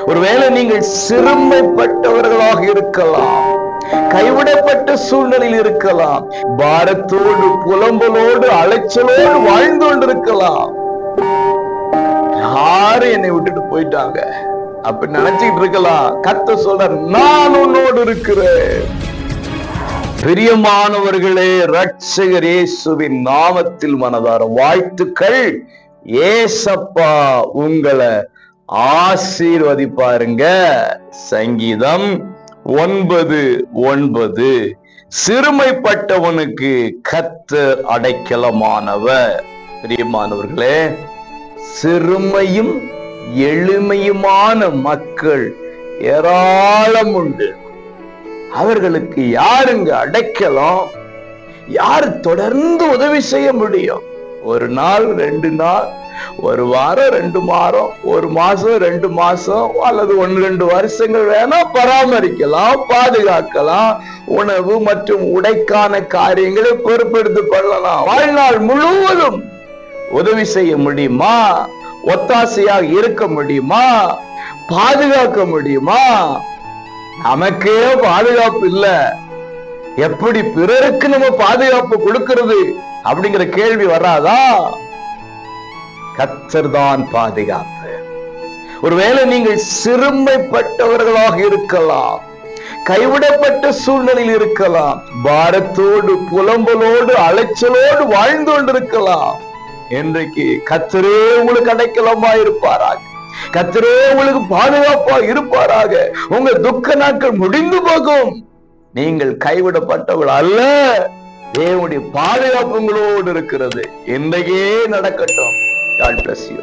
ஒருவேளை நீங்கள் சிறுமைப்பட்டவர்களாக இருக்கலாம், கைவிடப்பட்ட சூழ்நிலையில் இருக்கலாம், பாரத்தோடு புலம்பலோடு அலைச்சலோடு வாழ்ந்து கொண்டிருக்கலாம். யாரும் என்னை விட்டுட்டு போயிட்டாங்க அப்படி நினைச்சுக்கிட்டு இருக்கலாம். கர்த்தர் சொல்றார், நான் உன்னோடு இருக்கிறேன். பிரியமானவர்களே, இரட்சகர் இயேசுவின் நாமத்தில் மனதார வாழ்த்துக்கள். ஏசப்பா உங்களை ஆசீர்வதிப்பாருங்க. சங்கீதம் 9:9, சிறுமைப்பட்டவனுக்கு கர்த்தர் அடைக்கலமானவர். பிரியமானவர்களே, சிறுமையும் எளிமையுமான மக்கள் ஏராளம் உண்டு. அவர்களுக்கு யாருங்க அடைக்கலம்? யாரு தொடர்ந்து உதவி செய்ய முடியும்? ஒரு நாள், 2 நாள், ஒரு வாரம், 2 வாரம், ஒரு மாசம், 2 மாசம், அல்லது 1-2 வருஷங்கள் வேணா பராமரிக்கலாம், பாதுகாக்கலாம். உணவு மற்றும் உடைக்கான காரியங்களை பொறுப்பெடுத்து கொள்ளலாம். வாழ்நாள் முழுவதும் உதவி செய்ய முடியுமா? ஒத்தாசையாக இருக்க முடியுமா? பாதுகாக்க முடியுமா? நமக்கே பாதுகாப்பு இல்ல, எப்படி பிறருக்கு நம்ம பாதுகாப்பு கொடுக்கிறது அப்படிங்கிற கேள்வி வராதா? கர்த்தர் தான் பாதுகாப்பு. ஒருவேளை நீங்கள் சிறுமைப்பட்டவர்களாக இருக்கலாம், கைவிடப்பட்ட சூழ்நிலையில் இருக்கலாம், பாரத்தோடு புலம்பலோடு அலைச்சலோடு வாழ்ந்து கொண்டிருக்கலாம். இன்றைக்கு கர்த்தரே உங்களுக்கு அடைக்கலமா இருப்பாராக, கர்த்தரே உங்களுக்கு பாதுகாப்பா இருப்பாராக. உங்க துக்க நாட்கள் முடிந்து போகும். நீங்கள் கைவிடப்பட்டவர்கள் அல்ல, தேவனுடைய பாதுகாப்பு உங்களோடு இருக்கிறது. இன்றைக்கே நடக்கட்டும். God bless you.